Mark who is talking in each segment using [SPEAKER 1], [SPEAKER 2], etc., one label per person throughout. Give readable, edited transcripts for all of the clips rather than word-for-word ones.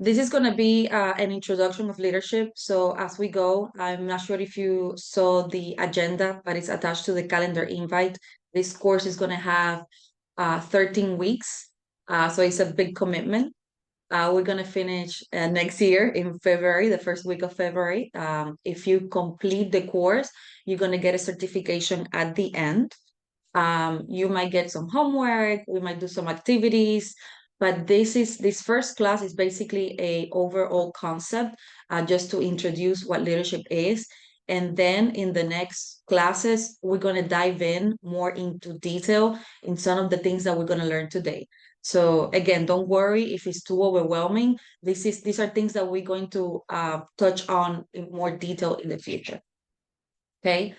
[SPEAKER 1] This is going to be an introduction of leadership. So as we go, I'm not sure if you saw the agenda, but it's attached to the calendar invite. This course is going to have 13 weeks. So it's a big commitment. We're going to finish next year in February, the first week of February. If you complete the course, you're going to get a certification at the end. You might get some homework, we might do some activities, but this first class is basically a overall concept, just to introduce what leadership is. And then in the next classes, we're going to dive in more into detail in some of the things that we're going to learn today. So again, don't worry if it's too overwhelming. These are things that we're going to touch on in more detail in the future. Okay.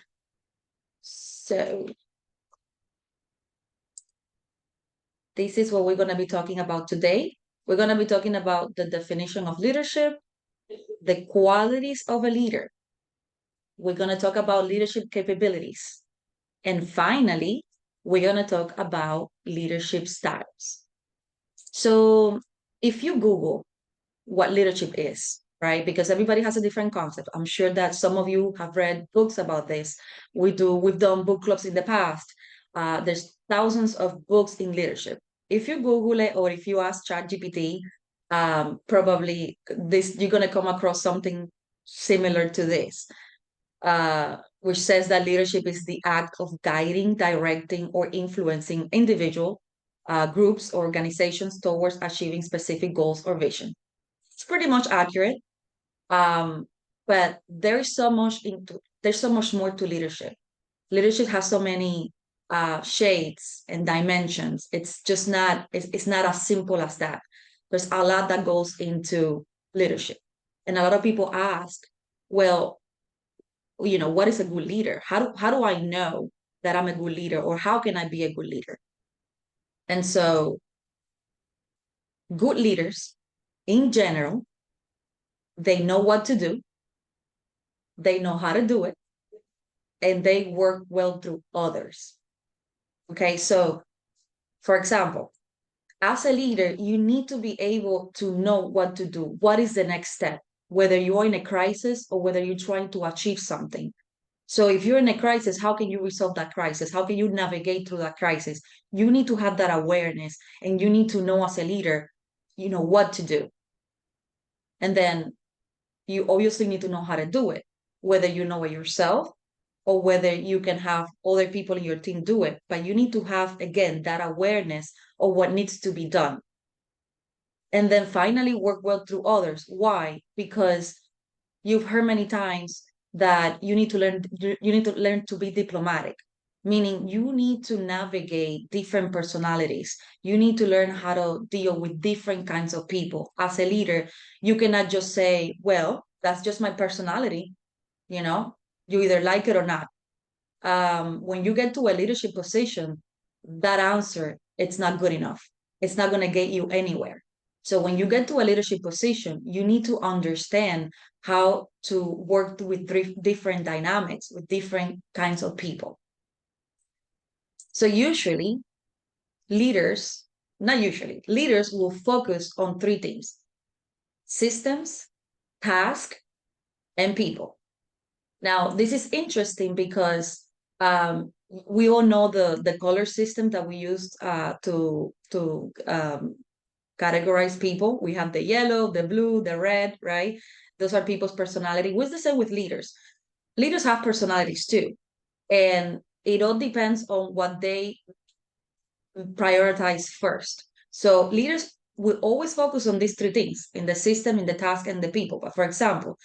[SPEAKER 1] So this is what we're going to be talking about today. We're going to be talking about the definition of leadership, the qualities of a leader. We're going to talk about leadership capabilities. And finally, we're going to talk about leadership styles. So if you Google what leadership is, right? Because everybody has a different concept. I'm sure that some of you have read books about this. We've done book clubs in the past. There's thousands of books in leadership. If you Google it or if you ask ChatGPT, probably this you're gonna come across something similar to this, which says that leadership is the act of guiding, directing, or influencing individual, groups, or organizations towards achieving specific goals or vision. It's pretty much accurate. But there's so much more to leadership. Leadership has so many shades and dimensions. It's not as simple as that. There's a lot that goes into leadership. And a lot of people ask, well, what is a good leader? How do I know that I'm a good leader, or how can I be a good leader? And so good leaders in general, they know what to do, they know how to do it, and they work well through others. Okay, so for example, as a leader, you need to be able to know what to do. What is the next step? Whether you're in a crisis or whether you're trying to achieve something. So if you're in a crisis, how can you resolve that crisis? How can you navigate through that crisis? You need to have that awareness, and you need to know as a leader, what to do. And then you obviously need to know how to do it, whether you know it yourself or whether you can have other people in your team do it. But you need to have, again, that awareness of what needs to be done. And then finally, work well through others. Why? Because you've heard many times that you need to learn to be diplomatic, meaning you need to navigate different personalities. You need to learn how to deal with different kinds of people. As a leader, you cannot just say, well, that's just my personality, you know, you either like it or not. When you get to a leadership position, that answer, it's not good enough. It's not going to get you anywhere. So when you get to a leadership position, you need to understand how to work with different dynamics, with different kinds of people. So usually leaders will focus on three things: systems, task, and people. Now, this is interesting because we all know the color system that we use to categorize people. We have the yellow, the blue, the red, right? Those are people's personality. What's the same with leaders? Leaders have personalities too, and it all depends on what they prioritize first. So leaders will always focus on these three things: in the system, in the task, and the people. But for example,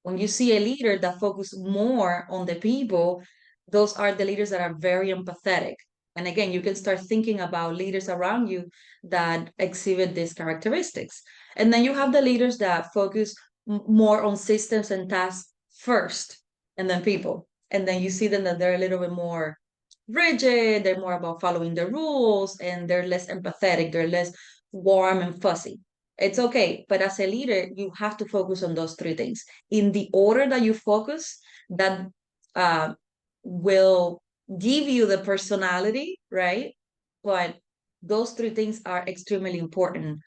[SPEAKER 1] when you see a leader that focuses more on the people, those are the leaders that are very empathetic. And again, you can start thinking about leaders around you that exhibit these characteristics. And then you have the leaders that focus more on systems and tasks first, and then people. And then you see them that they're a little bit more rigid, they're more about following the rules, and they're less empathetic, they're less warm and fuzzy. It's okay, but as a leader, you have to focus on those three things. In the order that you focus, that will give you the personality, right? But those three things are extremely important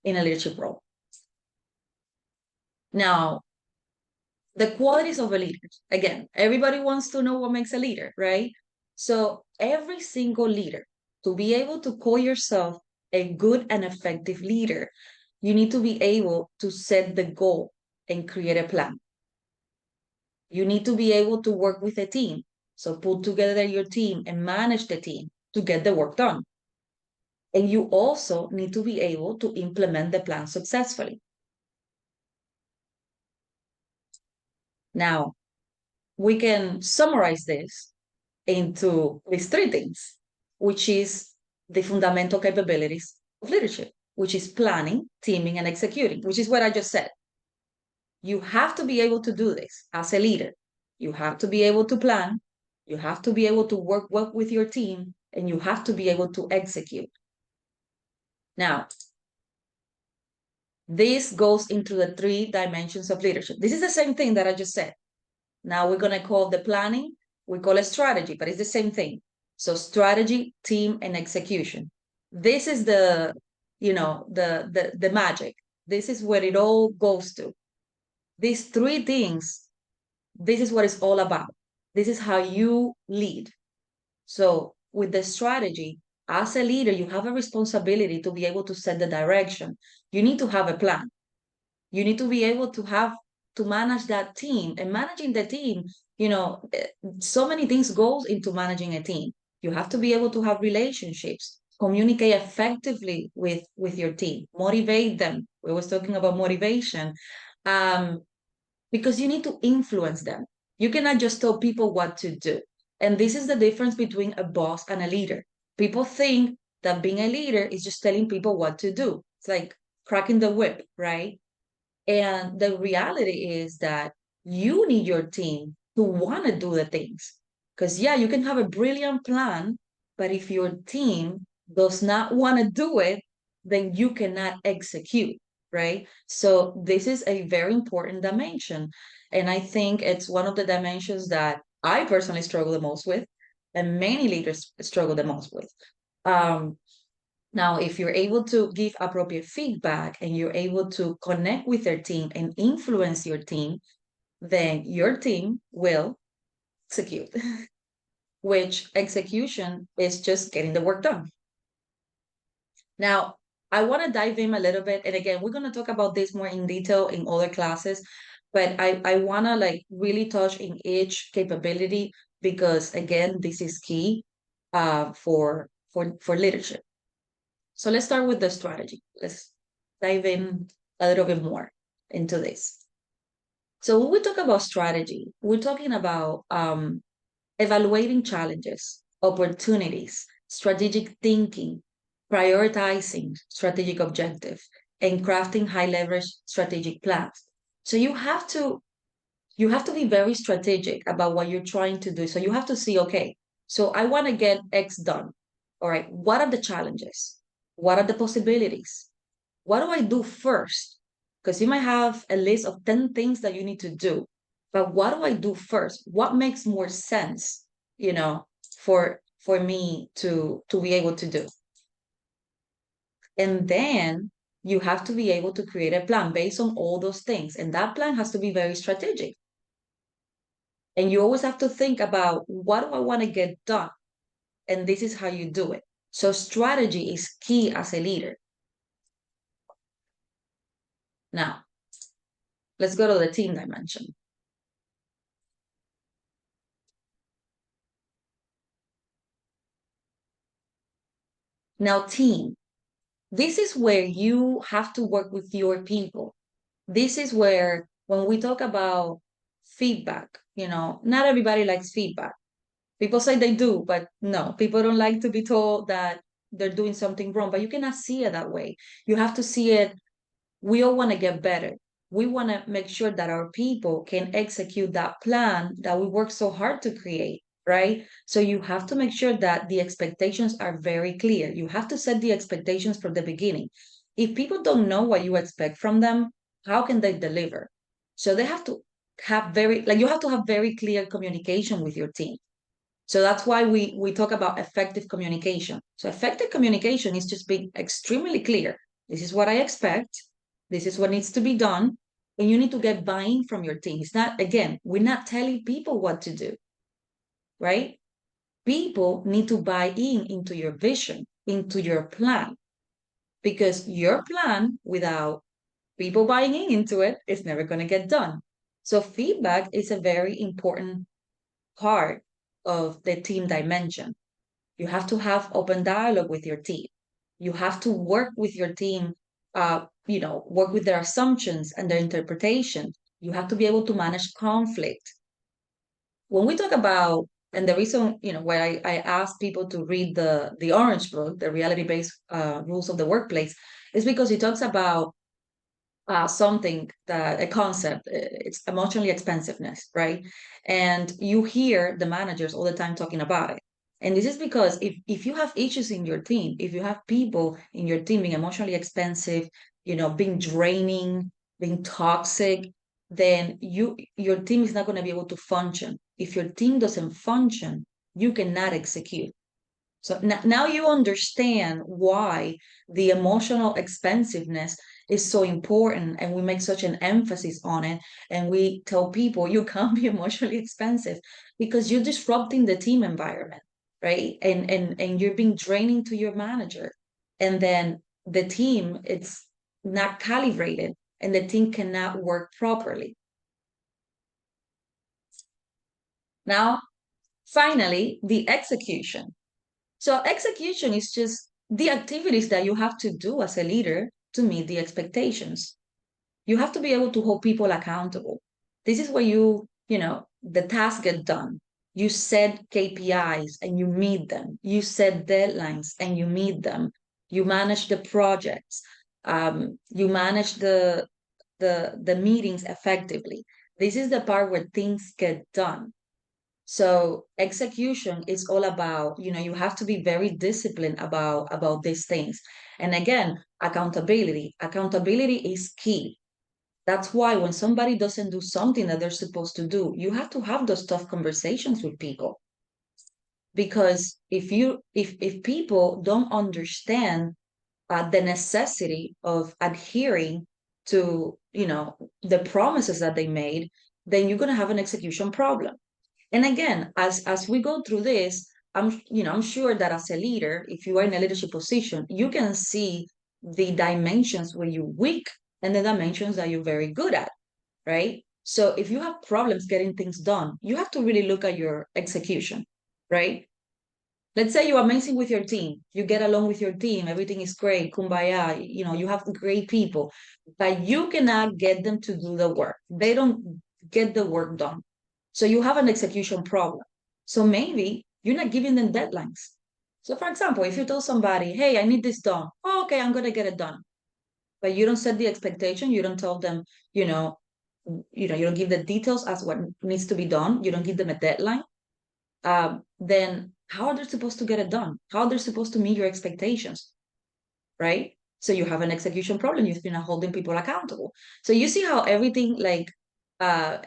[SPEAKER 1] in a leadership role. Now, the qualities of a leader. Again, everybody wants to know what makes a leader, right? So every single leader, to be able to call yourself a good and effective leader, you need to be able to set the goal and create a plan. You need to be able to work with a team. So put together your team and manage the team to get the work done. And you also need to be able to implement the plan successfully. Now, we can summarize this into these three things, which is the fundamental capabilities of leadership, which is planning, teaming, and executing, which is what I just said. You have to be able to do this as a leader. You have to be able to plan, you have to be able to work well with your team, and you have to be able to execute. Now, this goes into the three dimensions of leadership. This is the same thing that I just said. Now we're going to call the planning, we call it strategy, but it's the same thing. So strategy, team, and execution. This is the magic. This is where it all goes to. These three things, this is what it's all about. This is how you lead. So with the strategy, as a leader, you have a responsibility to be able to set the direction. You need to have a plan. You need to be able to have to manage that team, and managing the team, so many things goes into managing a team. You have to be able to have relationships, communicate effectively with your team, motivate them. We was talking about motivation, um, because you need to influence them. You cannot just tell people what to do. And this is the difference between a boss and a leader. People think that being a leader is just telling people what to do. It's like cracking the whip, right? And the reality is that you need your team to want to do the things. Because, yeah, you can have a brilliant plan, but if your team does not want to do it, then you cannot execute, right? So, this is a very important dimension. And I think it's one of the dimensions that I personally struggle the most with, and many leaders struggle the most with. Um, now, if you're able to give appropriate feedback and you're able to connect with your team and influence your team, then your team will execute, which execution is just getting the work done. Now, I want to dive in a little bit. And again, we're going to talk about this more in detail in other classes, but I want to like really touch in each capability because again, this is key for leadership. So let's start with the strategy. Let's dive in a little bit more into this. So when we talk about strategy, we're talking about evaluating challenges, opportunities, strategic thinking, prioritizing strategic objectives, and crafting high leverage strategic plans. So you have to be very strategic about what you're trying to do. So you have to see, okay, so I want to get X done. All right, what are the challenges? What are the possibilities? What do I do first? Because you might have a list of 10 things that you need to do. But what do I do first? What makes more sense, for me to be able to do? And then you have to be able to create a plan based on all those things. And that plan has to be very strategic. And you always have to think about what do I want to get done? And this is how you do it. So strategy is key as a leader. Now, let's go to the team dimension. Now, team, this is where you have to work with your people. This is where, when we talk about feedback, not everybody likes feedback. People say they do, but no, people don't like to be told that they're doing something wrong, but you cannot see it that way. You have to see it. We all want to get better. We want to make sure that our people can execute that plan that we work so hard to create, right? So you have to make sure that the expectations are very clear. You have to set the expectations from the beginning. If people don't know what you expect from them, how can they deliver? So they have to you have to have very clear communication with your team. So that's why we talk about effective communication. So effective communication is just being extremely clear. This is what I expect. This is what needs to be done. and you need to get buy-in from your team. It's not, again, we're not telling people what to do, right? People need to buy in into your vision, into your plan, because your plan without people buying in into it is never going to get done. So feedback is a very important part of the team dimension. You have to have open dialogue with your team. You have to work with your team, work with their assumptions and their interpretation. You have to be able to manage conflict. When we talk about, and the reason, why I ask people to read the Orange Book, the reality-based rules of the workplace, is because it talks about something that a concept, it's emotionally expensiveness, right? And you hear the managers all the time talking about it. And this is because if you have issues in your team, if you have people in your team being emotionally expensive, being draining, being toxic, then your team is not going to be able to function. If your team doesn't function, you cannot execute. So now you understand why the emotional expensiveness is so important, and we make such an emphasis on it. And we tell people you can't be emotionally expensive because you're disrupting the team environment, right? And you're being draining to your manager. And then the team, it's not calibrated and the team cannot work properly. Now, finally, the execution. So execution is just the activities that you have to do as a leader to meet the expectations. You have to be able to hold people accountable. This is where the tasks get done. You set KPIs and you meet them. You set deadlines and you meet them. You manage the projects. You manage the meetings effectively. This is the part where things get done. So execution is all about, you have to be very disciplined about these things. And again, accountability. Accountability is key. That's why when somebody doesn't do something that they're supposed to do, you have to have those tough conversations with people. Because if people don't understand the necessity of adhering to, the promises that they made, then you're going to have an execution problem. And again, as we go through this, I'm sure that as a leader, if you are in a leadership position, you can see the dimensions where you're weak and the dimensions that you're very good at, right? So if you have problems getting things done, you have to really look at your execution, right? Let's say you're amazing with your team, you get along with your team, everything is great, kumbaya, you have great people, but you cannot get them to do the work. They don't get the work done. So you have an execution problem. So maybe you're not giving them deadlines. So for example, if you tell somebody, hey, I need this done. Oh, okay, I'm going to get it done. But you don't set the expectation. You don't tell them, you don't give the details as what needs to be done. You don't give them a deadline. Then how are they supposed to get it done? How are they supposed to meet your expectations? Right? So you have an execution problem. You're not holding people accountable. So you see how uh,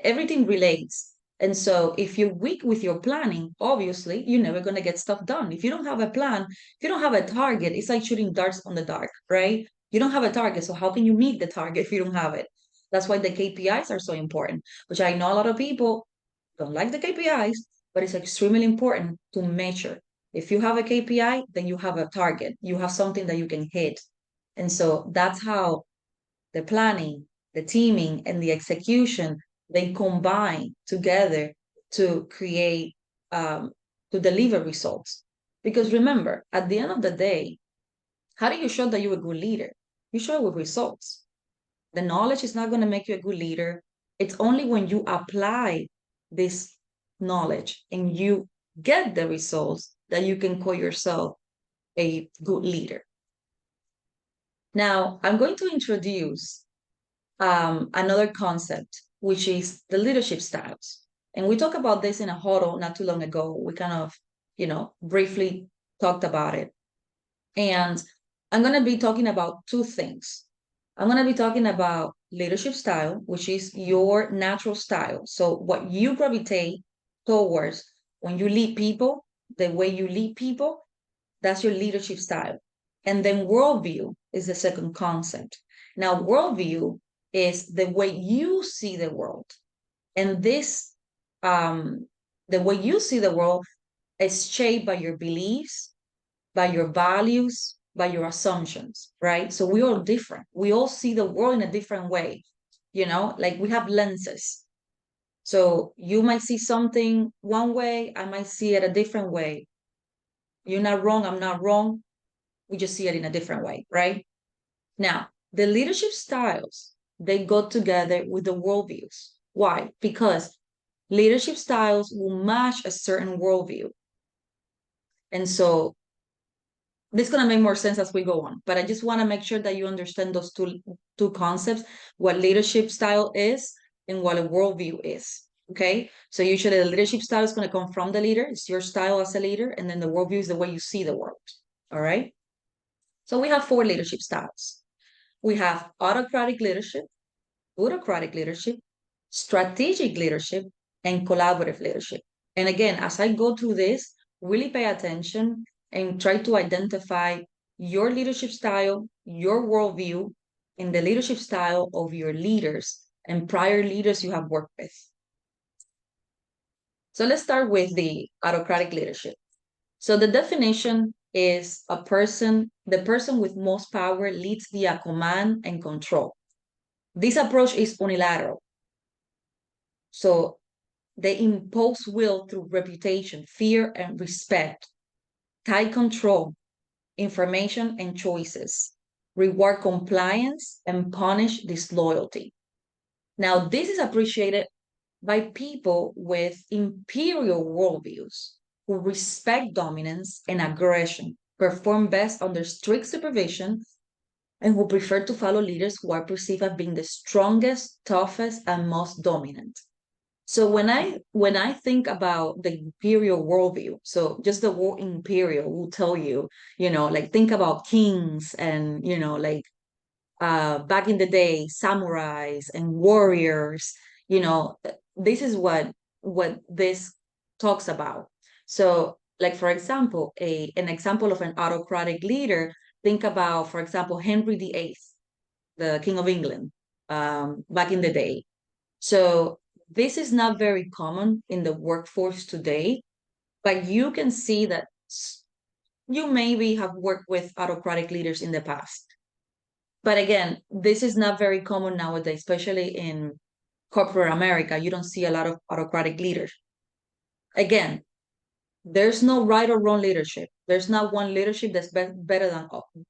[SPEAKER 1] everything relates. And so if you're weak with your planning, obviously you're never going to get stuff done. If you don't have a plan, if you don't have a target, it's like shooting darts on the dark, right? You don't have a target. So how can you meet the target if you don't have it? That's why the KPIs are so important, which I know a lot of people don't like the KPIs, but it's extremely important to measure. If you have a KPI, then you have a target. You have something that you can hit. And so that's how the planning, the teaming, and the execution, they combine together to create, to deliver results. Because remember, at the end of the day, how do you show that you're a good leader? You show it with results. The knowledge is not going to make you a good leader. It's only when you apply this knowledge and you get the results that you can call yourself a good leader. Now, I'm going to introduce another concept, which is the leadership styles. And we talked about this in a huddle not too long ago. We kind of, briefly talked about it. And I'm going to be talking about two things. I'm going to be talking about leadership style, which is your natural style. So what you gravitate towards when you lead people, the way you lead people, that's your leadership style. And then worldview is the second concept. Now, worldview is the way you see the world. And this, the way you see the world is shaped by your beliefs, by your values, by your assumptions, right? So we're all different. We all see the world in a different way, like we have lenses. So you might see something one way, I might see it a different way. You're not wrong, I'm not wrong. We just see it in a different way, right? Now, the leadership styles, they go together with the worldviews. Why? Because leadership styles will match a certain worldview. And so this is going to make more sense as we go on, but I just want to make sure that you understand those two concepts, what leadership style is and what a worldview is. Okay, so usually the leadership style is going to come from the leader. It's your style as a leader, and then the worldview is the way you see the world. All right, so we have 4 leadership styles. We have autocratic leadership, bureaucratic leadership, strategic leadership, and collaborative leadership. And again, as I go through this, really pay attention and try to identify your leadership style, your worldview, and the leadership style of your leaders and prior leaders you have worked with. So let's start with the autocratic leadership. So the definition is the person with most power leads via command and control. This approach is unilateral. So they impose will through reputation, fear, and respect, tight control, information, and choices, reward compliance, and punish disloyalty. Now, this is appreciated by people with imperial worldviews who respect dominance and aggression, perform best under strict supervision, and who prefer to follow leaders who are perceived as being the strongest, toughest, and most dominant. So when I think about the imperial worldview, so just the word imperial will tell you, like think about kings and like back in the day, samurais and warriors, this is what this talks about. So like for example, an example of an autocratic leader, think about, for example, Henry VIII, the King of England, back in the day. So this is not very common in the workforce today, but you can see that you maybe have worked with autocratic leaders in the past. But again, this is not very common nowadays, especially in corporate America. You don't see a lot of autocratic leaders. Again, there's no right or wrong leadership. There's not one leadership that's better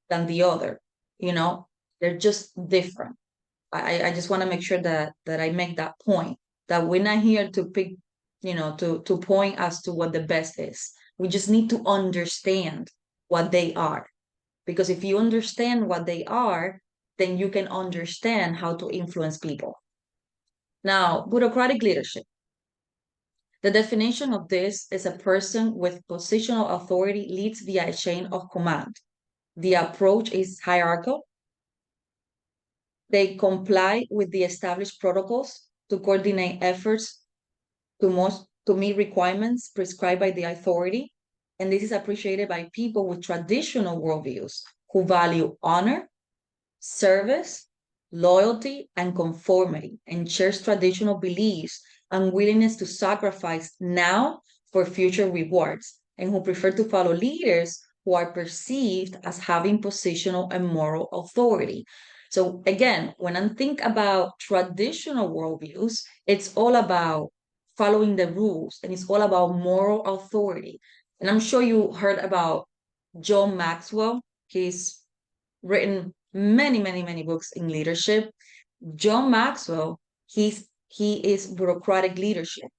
[SPEAKER 1] than the other. They're just different. I just want to make sure that I make that point, that we're not here to pick, to point as to what the best is. We just need to understand what they are. Because if you understand what they are, then you can understand how to influence people. Now, bureaucratic leadership. The definition of this is a person with positional authority leads via a chain of command. The approach is hierarchical. They comply with the established protocols to coordinate efforts to meet requirements prescribed by the authority. And this is appreciated by people with traditional worldviews who value honor, service, loyalty, and conformity, and shares traditional beliefs and willingness to sacrifice now for future rewards, and who prefer to follow leaders who are perceived as having positional and moral authority. So again, when I think about traditional worldviews, it's all about following the rules and it's all about moral authority. And I'm sure you heard about John Maxwell. He's written many, many, many books in leadership. John Maxwell, he is bureaucratic leadership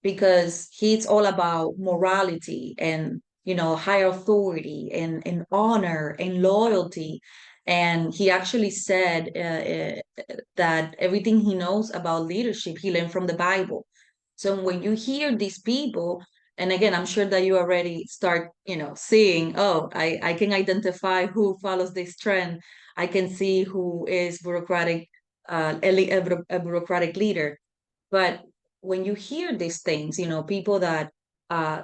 [SPEAKER 1] because he's all about morality and high authority and honor and loyalty. And he actually said that everything he knows about leadership he learned from the Bible. So when you hear these people, and again, I'm sure that you already start, seeing, oh, I can identify who follows this trend. I can see who is bureaucratic, a bureaucratic leader. But when you hear these things, people that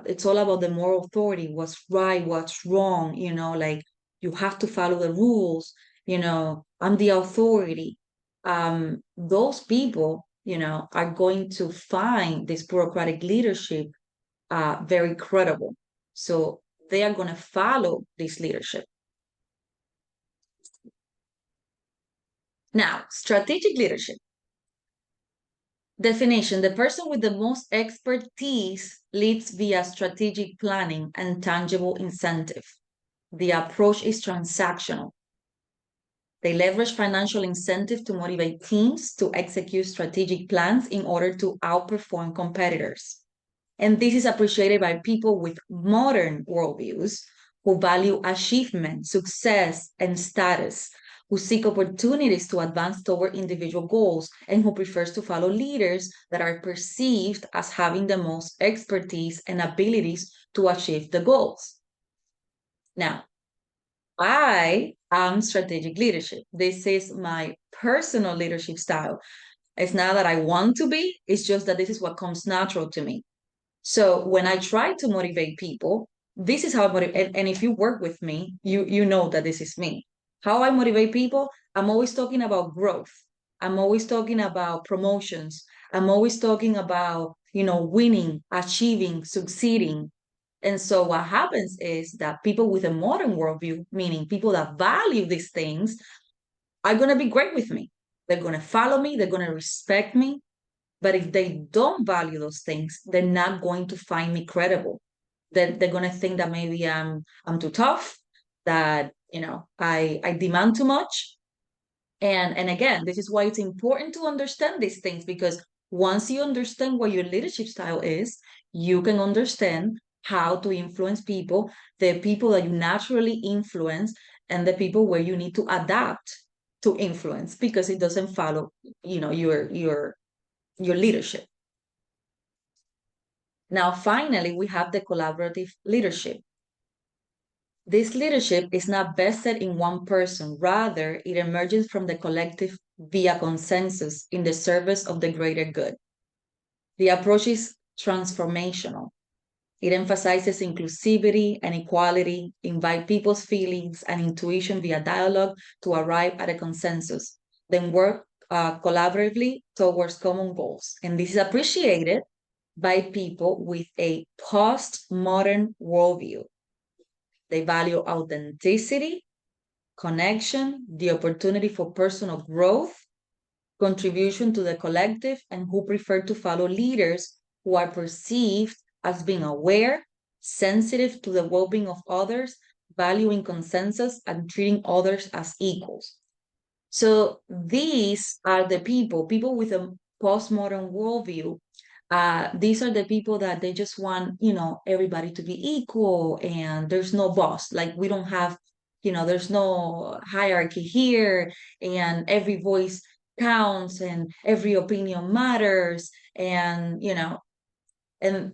[SPEAKER 1] it's all about the moral authority, what's right, what's wrong, like you have to follow the rules, I'm the authority. those people, are going to find this bureaucratic leadership very credible. So they are going to follow this leadership. Now, strategic leadership. Definition: the person with the most expertise leads via strategic planning and tangible incentive. The approach is transactional. They leverage financial incentive to motivate teams to execute strategic plans in order to outperform competitors. And this is appreciated by people with modern worldviews who value achievement, success, and status, who seek opportunities to advance toward individual goals, and who prefers to follow leaders that are perceived as having the most expertise and abilities to achieve the goals. Now, I am strategic leadership. This is my personal leadership style. It's not that I want to be, it's just that this is what comes natural to me. So when I try to motivate people, this is how I motivate. And if you work with me, you know that this is me. How I motivate people, I'm always talking about growth. I'm always talking about promotions. I'm always talking about, winning, achieving, succeeding. And so what happens is that people with a modern worldview, meaning people that value these things, are going to be great with me. They're going to follow me. They're going to respect me. But if they don't value those things, they're not going to find me credible. They're going to think that maybe I'm too tough, that I demand too much. And again, this is why it's important to understand these things, because once you understand what your leadership style is, you can understand how to influence people, the people that you naturally influence, and the people where you need to adapt to influence because it doesn't follow, your leadership. Now, finally, we have the collaborative leadership. This leadership is not vested in one person. Rather, it emerges from the collective via consensus in the service of the greater good. The approach is transformational. It emphasizes inclusivity and equality, invite people's feelings and intuition via dialogue to arrive at a consensus, then work collaboratively towards common goals. And this is appreciated by people with a postmodern worldview. They value authenticity, connection, the opportunity for personal growth, contribution to the collective, and who prefer to follow leaders who are perceived as being aware, sensitive to the well-being of others, valuing consensus, and treating others as equals. So these are the people with a postmodern worldview. These are the people that they just want, everybody to be equal, and there's no boss. Like we don't have, there's no hierarchy here, and every voice counts, and every opinion matters, and and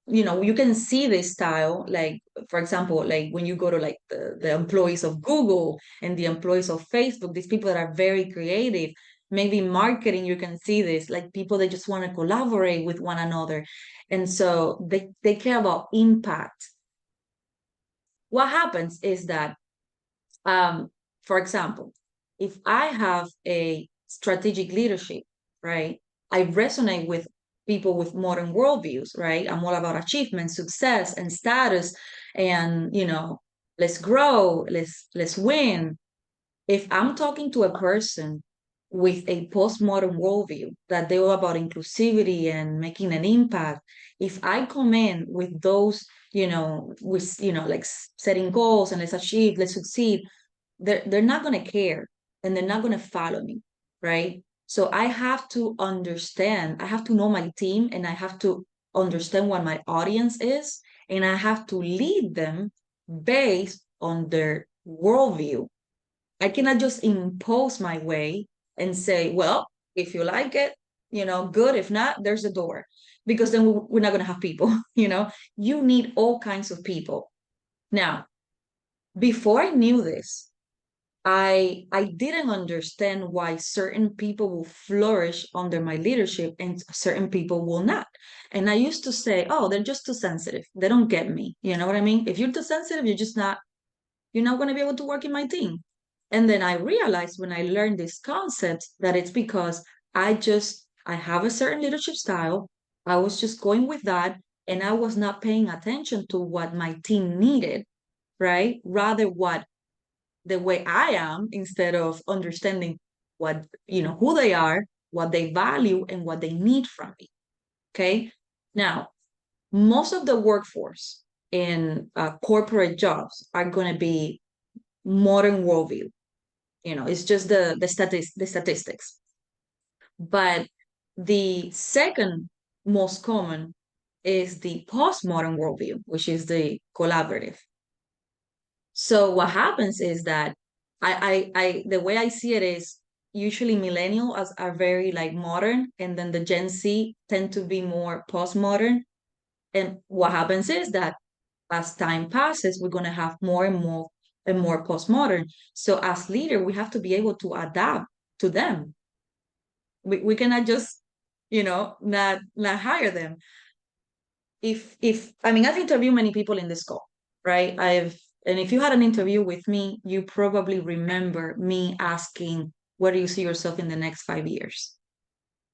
[SPEAKER 1] you can see this style, like for example, like when you go to like the employees of Google and the employees of Facebook, these people that are very creative, maybe marketing, you can see this, like people that just want to collaborate with one another. And so they care about impact. What happens is that, for example, if I have a strategic leadership, right, I resonate with people with modern worldviews, right? I'm all about achievement, success, and status, and let's grow, let's win. If I'm talking to a person with a postmodern worldview that they're all about inclusivity and making an impact, if I come in with those, with like setting goals and let's achieve, let's succeed, they're not going to care, and they're not going to follow me, right? So I have to understand, I have to know my team, and I have to understand what my audience is, and I have to lead them based on their worldview. I cannot just impose my way and say, well, if you like it, good. If not, there's a door, because then we're not going to have people. You need all kinds of people. Now, before I knew this, I didn't understand why certain people will flourish under my leadership and certain people will not. And I used to say, oh, they're just too sensitive. They don't get me. You know what I mean? If you're too sensitive, you're not going to be able to work in my team. And then I realized when I learned this concept that it's because I have a certain leadership style. I was just going with that, and I was not paying attention to what my team needed, right? Rather what the way I am, instead of understanding what, who they are, what they value, and what they need from me. Okay. Now, most of the workforce in corporate jobs are going to be modern worldview. It's just the statistics. But the second most common is the postmodern worldview, which is the collaborative. So what happens is that the way I see it is usually millennials are very like modern, and then the Gen Z tend to be more postmodern. And what happens is that as time passes, we're going to have more and more postmodern. So as leader, we have to be able to adapt to them. We cannot just, not hire them. If I mean, I've interviewed many people in this call, right? And if you had an interview with me, you probably remember me asking, where do you see yourself in the next 5 years?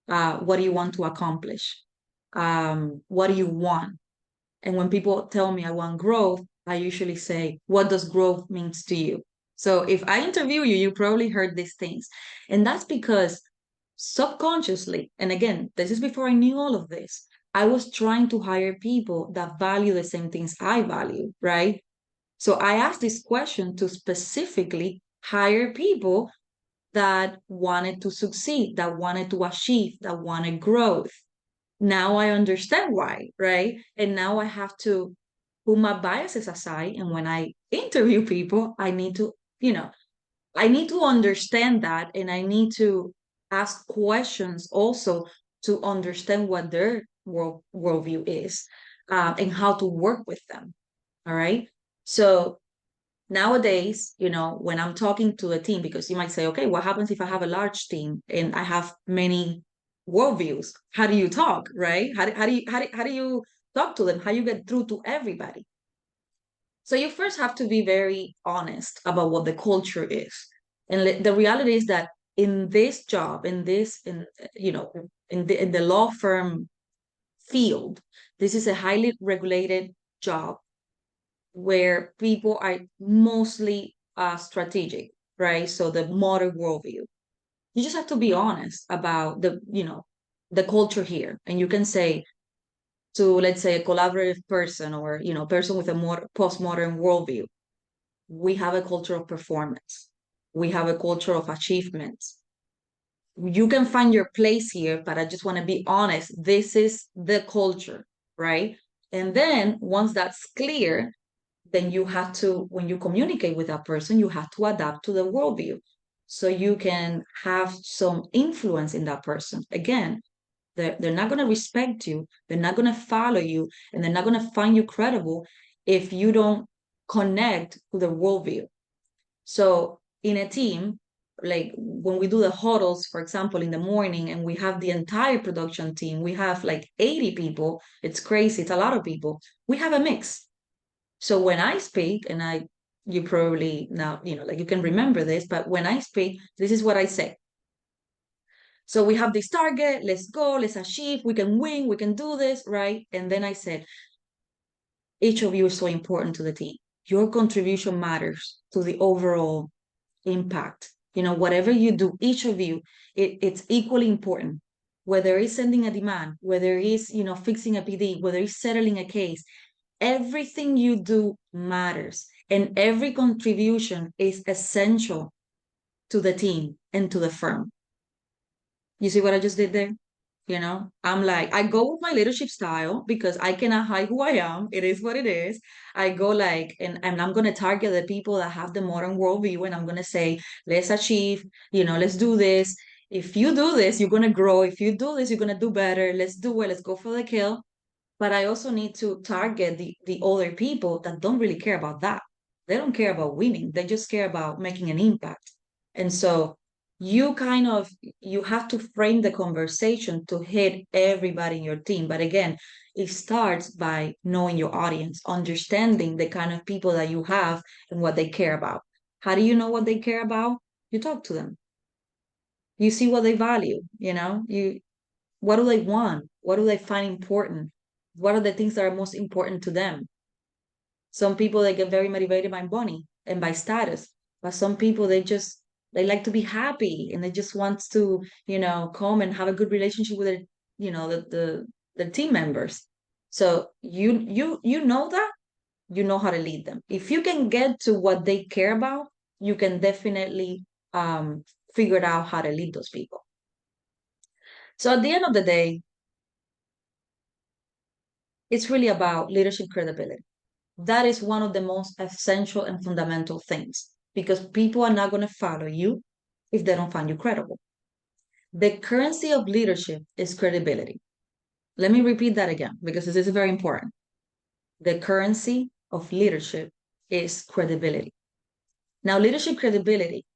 [SPEAKER 1] What do you want to accomplish? What do you want? And when people tell me I want growth, I usually say, what does growth means to you? So if I interview you, you probably heard these things. And that's because subconsciously, and again, this is before I knew all of this, I was trying to hire people that value the same things I value, right? So I asked this question to specifically hire people that wanted to succeed, that wanted to achieve, that wanted growth. Now I understand why, right? And now I have to put my biases aside. And when I interview people, I need to understand that, and I need to ask questions also to understand what their worldview is, and how to work with them. All right. So nowadays, when I'm talking to a team, because you might say, okay, what happens if I have a large team and I have many worldviews? How do you talk, right? How do you talk to them? How you get through to everybody? So you first have to be very honest about what the culture is. And the reality is that in this job, in the law firm field, this is a highly regulated job where people are mostly strategic, right? So the modern worldview. You just have to be honest about the culture here. And you can say to, let's say, a collaborative person, or, person with a more postmodern worldview, we have a culture of performance. We have a culture of achievements. You can find your place here, but I just want to be honest. This is the culture, right? And then once that's clear, then you have to, when you communicate with that person, you have to adapt to the worldview so you can have some influence in that person. Again, they're not going to respect you, they're not going to follow you, and they're not going to find you credible if you don't connect to the worldview. So in a team, like when we do the huddles, for example, in the morning, and we have the entire production team, we have like 80 people. It's crazy. It's a lot of people. We have a mix. So when I speak, and you probably now, like you can remember this, but when I speak, this is what I say. So we have this target, let's go, let's achieve, we can win, we can do this, right? And then I said, each of you is so important to the team. Your contribution matters to the overall impact. Whatever you do, each of you, it's equally important. Whether it's sending a demand, whether it's, fixing a PD, whether it's settling a case, everything you do matters. And every contribution is essential to the team and to the firm. You see what I just did there? I'm like, I go with my leadership style because I cannot hide who I am. It is what it is. I go like, and I'm going to target the people that have the modern worldview, and I'm going to say, let's achieve, let's do this. If you do this, you're going to grow. If you do this, you're going to do better. Let's do it. Let's go for the kill. But I also need to target the other people that don't really care about that. They don't care about winning. They just care about making an impact. And so you have to frame the conversation to hit everybody in your team. But again, it starts by knowing your audience, understanding the kind of people that you have and what they care about. How do you know what they care about? You talk to them. You see what they value, what do they want? What do they find important? What are the things that are most important to them? Some people they get very motivated by money and by status, but some people they like to be happy and they just want to, come and have a good relationship with their, the team members. So you know that, you know how to lead them. If you can get to what they care about, you can definitely figure out how to lead those people. So at the end of the day, it's really about leadership credibility. That is one of the most essential and fundamental things because people are not going to follow you if they don't find you credible. The currency of leadership is credibility. Let me repeat that again because this is very important. The currency of leadership is credibility. Now, leadership credibility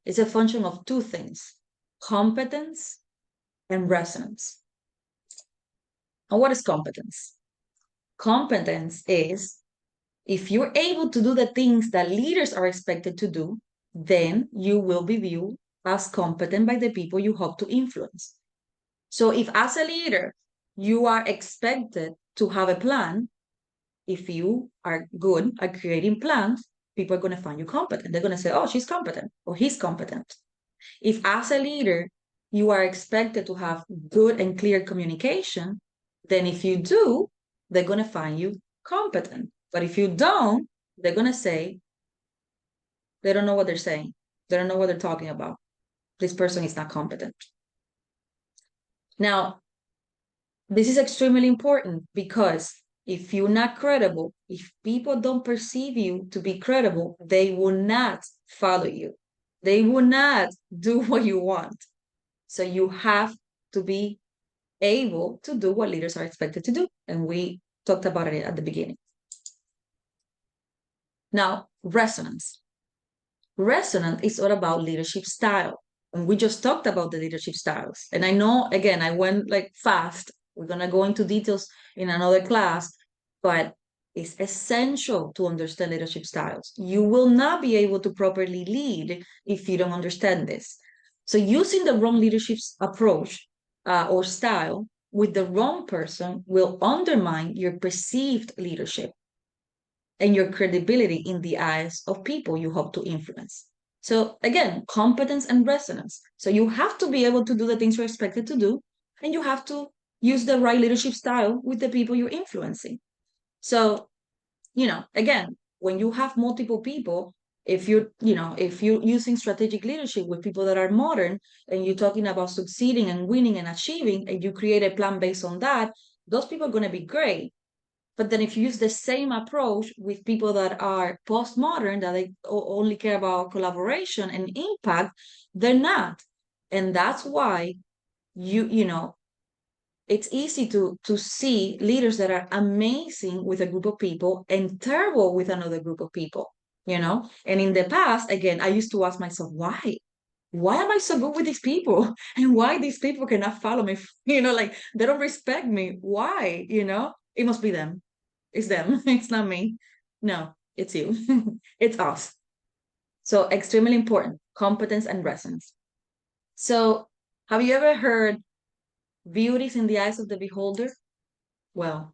[SPEAKER 1] is a function of two things: competence and resonance. And what is competence? Competence is if you're able to do the things that leaders are expected to do, then you will be viewed as competent by the people you hope to influence. So if as a leader, you are expected to have a plan, if you are good at creating plans, people are going to find you competent. They're going to say, oh, she's competent or he's competent. If as a leader, you are expected to have good and clear communication, then if you do, they're going to find you competent. But if you don't, they're going to say, they don't know what they're saying. They don't know what they're talking about. This person is not competent. Now, this is extremely important because if you're not credible, if people don't perceive you to be credible, they will not follow you. They will not do what you want. So you have to be able to do what leaders are expected to do. And we talked about it at the beginning. Now, resonance. Resonance is all about leadership style. And we just talked about the leadership styles. And I know, again, I went like fast. We're going to go into details in another class, but it's essential to understand leadership styles. You will not be able to properly lead if you don't understand this. So using the wrong leadership approach or style with the wrong person will undermine your perceived leadership and your credibility in the eyes of people you hope to influence. So again, competence and resonance. So you have to be able to do the things you're expected to do, and you have to use the right leadership style with the people you're influencing. So, again, when you have multiple people, if you're using strategic leadership with people that are modern and you're talking about succeeding and winning and achieving, and you create a plan based on that, those people are going to be great. But then if you use the same approach with people that are postmodern, that they only care about collaboration and impact, they're not. And that's why it's easy to see leaders that are amazing with a group of people and terrible with another group of people. And in the past, again, I used to ask myself, why? Why am I so good with these people? And why these people cannot follow me? Like they don't respect me. Why? It must be them. It's them. It's not me. No, it's you. It's us. So extremely important, competence and resonance. So have you ever heard beauty is in the eyes of the beholder? Well,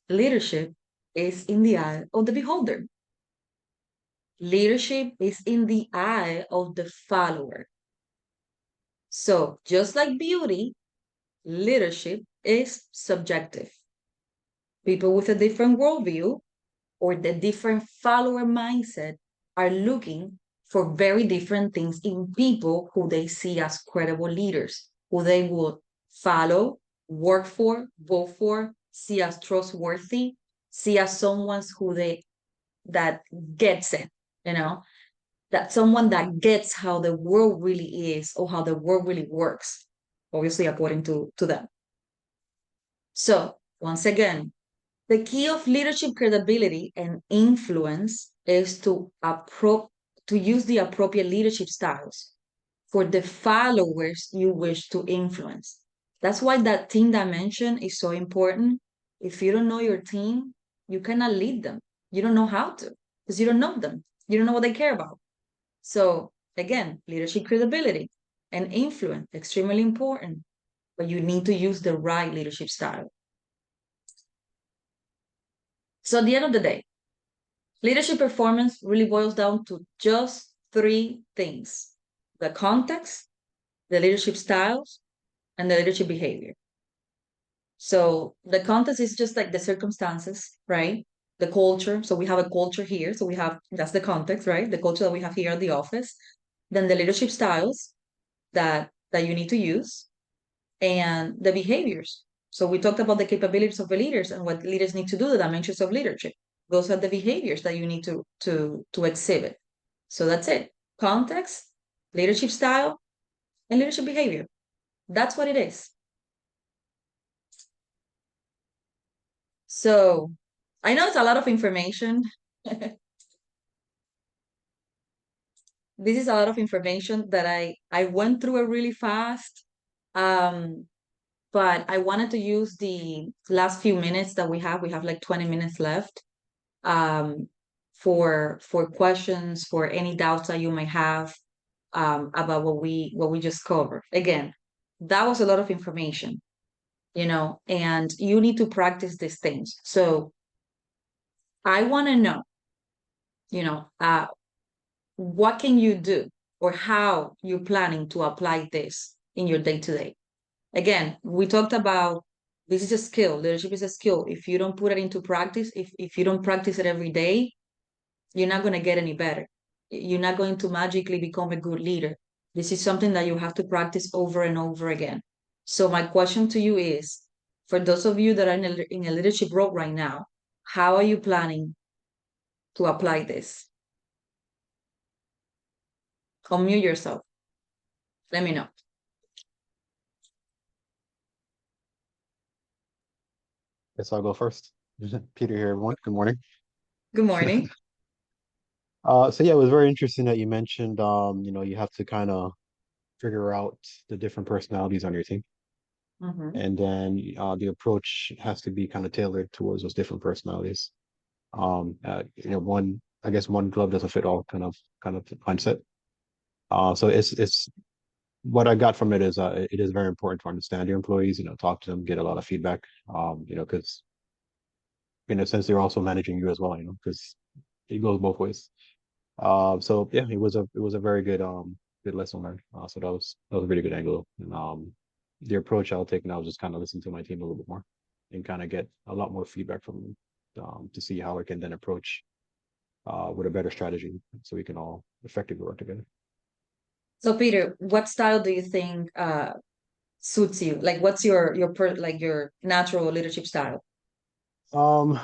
[SPEAKER 1] leadership is in the eye of the beholder. Leadership is in the eye of the follower. So just like beauty, leadership is subjective. People with a different worldview or the different follower mindset are looking for very different things in people who they see as credible leaders, who they would follow, work for, vote for, see as trustworthy, see as someone that gets it, that someone that gets how the world really is or how the world really works, obviously according to them. So once again, the key of leadership credibility and influence is to use the appropriate leadership styles for the followers you wish to influence. That's why that team dimension is so important. If you don't know your team, you cannot lead them. You don't know how to because you don't know them. You don't know what they care about. So again, leadership credibility and influence, extremely important, but you need to use the right leadership style. So at the end of the day, leadership performance really boils down to just three things: the context, the leadership styles, and the leadership behavior. So the context is just like the circumstances, right? The culture. So we have a culture here. So we have, that's the context, right? The culture that we have here at the office. Then the leadership styles that you need to use, and the behaviors. So we talked about the capabilities of the leaders and what leaders need to do, the dimensions of leadership. Those are the behaviors that you need to exhibit. So that's it. Context, leadership style, and leadership behavior. That's what it is. So I know it's a lot of information. This is a lot of information that I went through it really fast. Um, but I wanted to use the last few minutes that we have. We have like 20 minutes left, for questions, for any doubts that you may have, about what we just covered. Again, that was a lot of information, and you need to practice these things. So I want to know, what can you do, or how you're planning to apply this in your day to day. Again, we talked about, this is a skill. Leadership is a skill. If you don't put it into practice, if you don't practice it every day, you're not going to get any better. You're not going to magically become a good leader. This is something that you have to practice over and over again. So my question to you is, for those of you that are in a leadership role right now, how are you planning to apply this? Unmute yourself. Let me know.
[SPEAKER 2] Guess I'll go first. Peter here, everyone. Good morning.
[SPEAKER 1] Good morning.
[SPEAKER 2] So yeah, it was very interesting that you mentioned, you have to kind of figure out the different personalities on your team,
[SPEAKER 1] Mhm.
[SPEAKER 2] and then the approach has to be kind of tailored towards those different personalities. I guess one glove doesn't fit all kind of mindset. So it's what I got from it is it is very important to understand your employees, talk to them, get a lot of feedback, because in a sense they're also managing you as well, because it goes both ways. So yeah, it was a very good lesson learned. So that was a really good angle. And the approach I'll take now is just kind of listen to my team a little bit more and kind of get a lot more feedback from them, to see how I can then approach with a better strategy so we can all effectively work together.
[SPEAKER 1] So Peter, what style do you think suits you? Like, what's like your natural leadership style?
[SPEAKER 2] Um,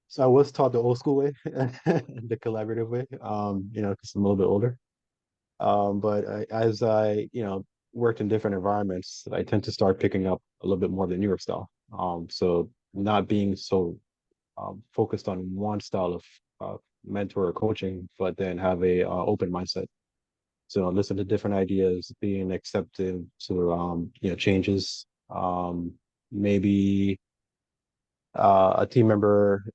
[SPEAKER 2] so I was taught the old school way, the collaborative way. Because I'm a little bit older. But as I, worked in different environments, I tend to start picking up a little bit more of the newer style. So not being so focused on one style of mentor or coaching, but then have a open mindset. So listen to different ideas, being accepting to changes. Maybe a team member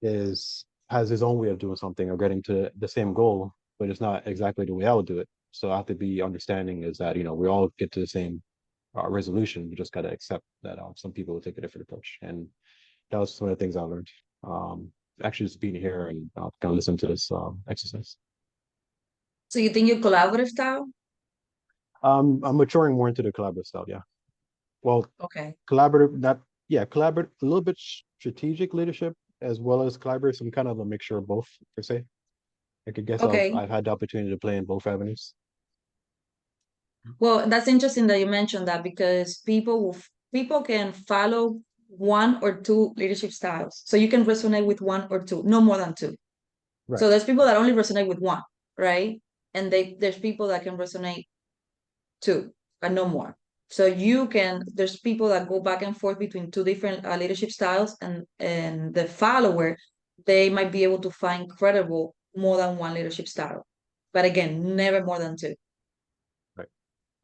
[SPEAKER 2] has his own way of doing something or getting to the same goal, but it's not exactly the way I would do it. So I have to be understanding is that we all get to the same resolution. We just got to accept that some people will take a different approach, and that was some of the things I learned. Actually, just being here and kind of listen to this exercise.
[SPEAKER 1] So you think your collaborative style?
[SPEAKER 2] I'm maturing more into the collaborative style. Yeah. Well,
[SPEAKER 1] Okay.
[SPEAKER 2] collaborative, not yeah, collaborative, a little bit strategic leadership as well as collaborative. Some kind of a mixture of both, per se. I could guess I've
[SPEAKER 1] Okay.
[SPEAKER 2] I've had the opportunity to play in both avenues.
[SPEAKER 1] Well, that's interesting that you mentioned that, because people can follow one or two leadership styles. So you can resonate with one or two, no more than two.
[SPEAKER 2] Right.
[SPEAKER 1] So there's people that only resonate with one, right? And there's people that can resonate two, but no more. So there's people that go back and forth between two different leadership styles, and the follower, they might be able to find credible more than one leadership style. But again, never more than two.
[SPEAKER 2] Right.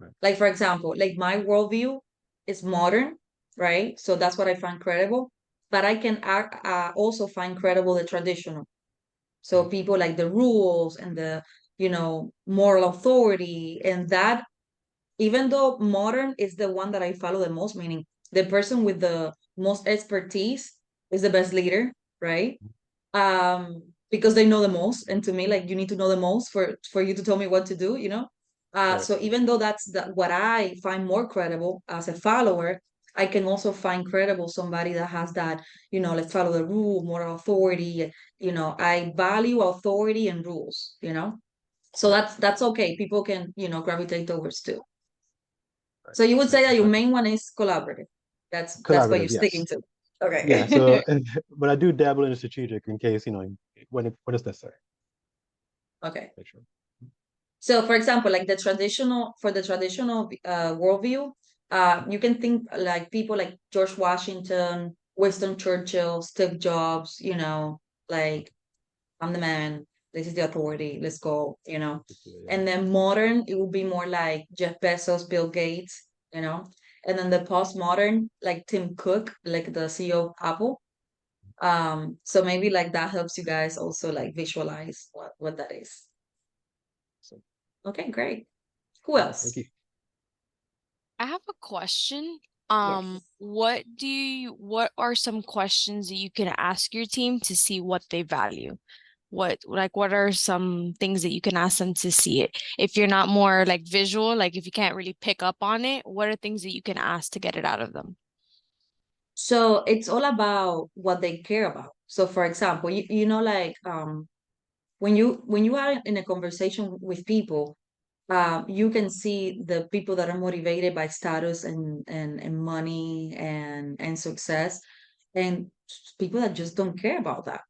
[SPEAKER 2] Right.
[SPEAKER 1] Like, for example, like my worldview is modern, right? So that's what I find credible. But I can also find credible the traditional. So
[SPEAKER 2] Mhm.
[SPEAKER 1] people like the rules and the, moral authority. And that, even though modern is the one that I follow the most, meaning the person with the most expertise is the best leader, right? Because they know the most. And to me, like, you need to know the most for you to tell me what to do.
[SPEAKER 2] Right.
[SPEAKER 1] So even though that's what I find more credible as a follower, I can also find credible somebody that has that, let's follow the rule, moral authority. I value authority and rules. So
[SPEAKER 2] Right.
[SPEAKER 1] that's okay. People can, gravitate towards too.
[SPEAKER 2] Right.
[SPEAKER 1] So you would say
[SPEAKER 2] Right.
[SPEAKER 1] that your
[SPEAKER 2] Exactly.
[SPEAKER 1] main one is collaborative. That's what you're
[SPEAKER 2] Collaborative,
[SPEAKER 1] sticking
[SPEAKER 2] yes.
[SPEAKER 1] to.
[SPEAKER 2] Yeah. So,
[SPEAKER 1] Okay.
[SPEAKER 2] but I do dabble in the strategic in case, when it's necessary.
[SPEAKER 1] Okay.
[SPEAKER 2] Make sure.
[SPEAKER 1] So for example, like for the traditional worldview, you can think like people like George Washington, Winston Churchill, Steve Jobs, like I'm the man, this is the authority, let's go.
[SPEAKER 2] Yeah.
[SPEAKER 1] And then modern, it would be more like Jeff Bezos, Bill Gates. And then the postmodern, like Tim Cook, like the CEO of Apple. So maybe like that helps you guys also like visualize what that is.
[SPEAKER 2] So,
[SPEAKER 1] Okay, great. Who
[SPEAKER 2] thank
[SPEAKER 1] else?
[SPEAKER 2] you.
[SPEAKER 3] I have a question.
[SPEAKER 1] Yes.
[SPEAKER 3] What are some questions that you can ask your team to see what they value? What are some things that you can ask them to see it? If you're not more like visual, like if you can't really pick up on it, what are things that you can ask to get it out of them?
[SPEAKER 1] So it's all about what they care about. So for example, like when you are in a conversation with people, you can see the people that are motivated by status and money and success, and people that just don't care about that.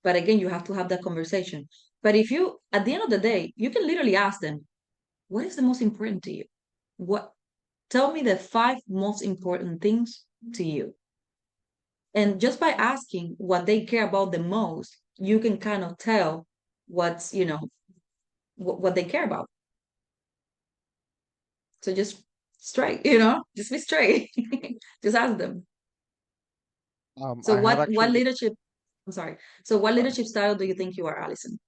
[SPEAKER 1] But again, you have to have that conversation. But if you, at the end of the day, you can literally ask them, what is the most important to you? What, tell me the five most important things to you. And just by asking what they care about the most, you can kind of tell what they care about. So just straight, just be straight. Just ask them. So
[SPEAKER 4] I have
[SPEAKER 1] what
[SPEAKER 4] actually,
[SPEAKER 1] leadership, I'm sorry. So what
[SPEAKER 4] sorry.
[SPEAKER 1] leadership style do you think you are, Allison?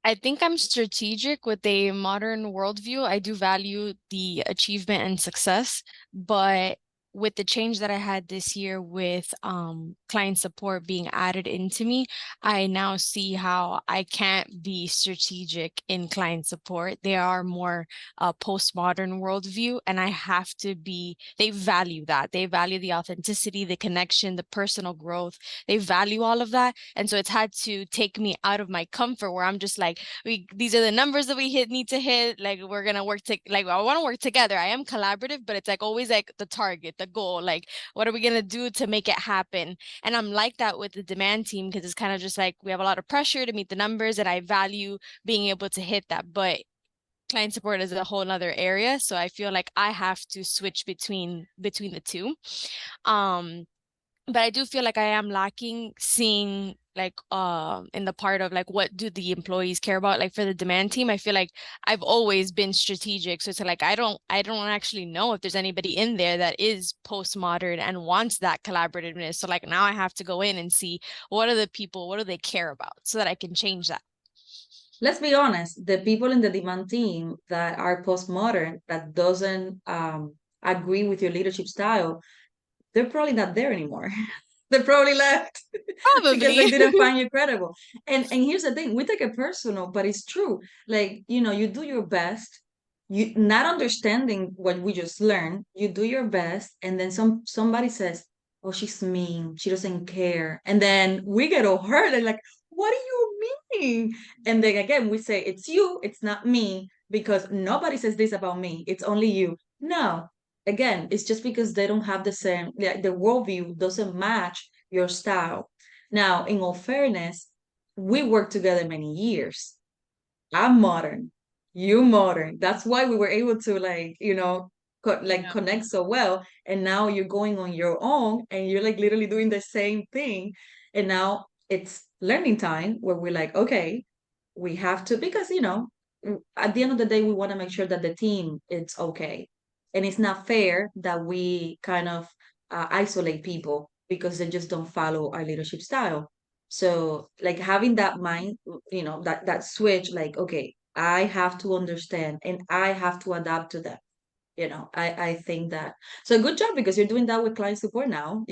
[SPEAKER 3] I think I'm strategic with a modern worldview. I do value the achievement and success, but with the change that I had this year with client support being added into me, I now see how I can't be strategic in client support. They are more postmodern worldview, and I have to be, they value that. They value the authenticity, the connection, the personal growth. They value all of that. And so it's had to take me out of my comfort where I'm just like, these are the numbers that we need to hit. Like we're gonna work to like I want to work together. I am collaborative, but it's like always like the target, the goal. Like what are we gonna do to make it happen? And I'm like that with the demand team because it's kind of just like we have a lot of pressure to meet the numbers, and I value being able to hit that. But client support is a whole nother area, so I feel like I have to switch between the two. Um, but I do feel like I am lacking seeing like in the part of like what do the employees care about. Like for the demand team, I feel like I've always been strategic, so it's like I don't actually know if there's anybody in there that is postmodern and wants that collaborativeness. So like now I have to go in and see what are the people, what do they care about, so that I can change that.
[SPEAKER 1] Let's be honest, the people in the demand team that are postmodern, that doesn't agree with your leadership style, they're probably not there anymore. They probably left because
[SPEAKER 3] Probably.
[SPEAKER 1] they didn't find you credible. And here's the thing, we take it personal, but it's true. Like, you do your best, you not understanding what we just learned, you do your best, and then somebody says, oh, she's mean, she doesn't care. And then we get all hurt and like, what do you mean? And then again, we say, it's you, it's not me, because nobody says this about me, it's only you. No, again, it's just because they don't have the same, the worldview doesn't match your style. Now, in all fairness, we worked together many years. I'm modern, you modern. That's why we were able to like, like
[SPEAKER 3] Yeah.
[SPEAKER 1] connect so well. And now you're going on your own and you're like literally doing the same thing. And now it's learning time where we're like, okay, we have to, because at the end of the day we want to make sure that the team it's okay, and it's not fair that we kind of isolate people because they just don't follow our leadership style. So like having that mind, that switch, like, okay, I have to understand and I have to adapt to them. I think that, so good job, because you're doing that with client support now,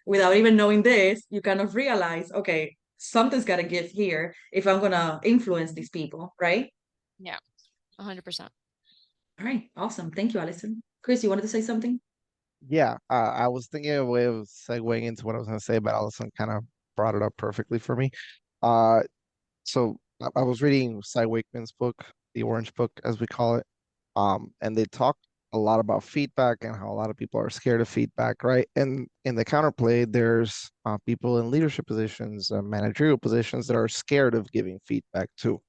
[SPEAKER 1] without even knowing this, you kind of realize, okay, something's got to give here if I'm gonna influence these people, right?
[SPEAKER 3] Yeah, 100%.
[SPEAKER 1] All right, awesome. Thank you, Alison. Chris, you wanted to say something?
[SPEAKER 4] Yeah, I was thinking of a way of segueing into what I was going to say, but Allison kind of brought it up perfectly for me. Uh, so I was reading Cy Wakeman's book, the Orange Book, as we call it, and they talk a lot about feedback and how a lot of people are scared of feedback, right? And in the counterplay, there's people in leadership positions, managerial positions that are scared of giving feedback too,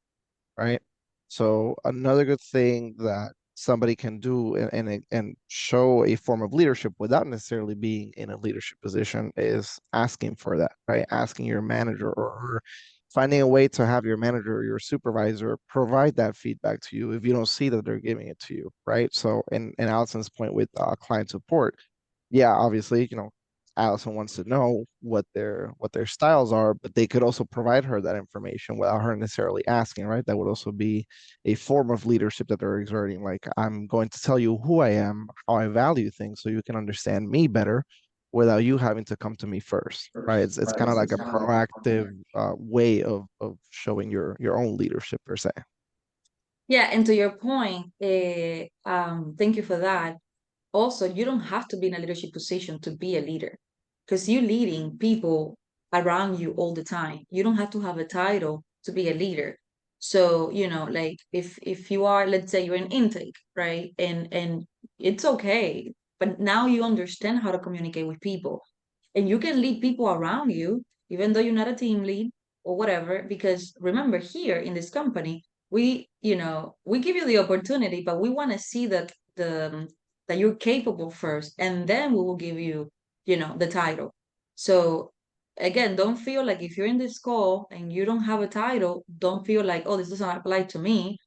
[SPEAKER 4] right? So another good thing that somebody can do and show a form of leadership without necessarily being in a leadership position is asking for that, right? Asking your manager or finding a way to have your manager or your supervisor provide that feedback to you if you don't see that they're giving it to you, right? So in Allison's point with client support, yeah, obviously, Allison wants to know what their styles are, but they could also provide her that information without her necessarily asking, right? That would also be a form of leadership that they're exerting. Like, I'm going to tell you who I am, how I value things, so you can understand me better without you having to come to me first, right? It's kind of like a proactive way of showing your own leadership per se.
[SPEAKER 1] Yeah, and to your point, thank you for that. Also, you don't have to be in a leadership position to be a leader, because you're leading people around you all the time. You don't have to have a title to be a leader. So, like if you are, let's say you're in intake, right? And it's okay, but now you understand how to communicate with people. And you can lead people around you, even though you're not a team lead or whatever, because remember, here in this company, we give you the opportunity, but we want to see that you're capable first, and then we will give you, the title. So again, don't feel like if you're in this call and you don't have a title, don't feel like, oh, this doesn't apply to me.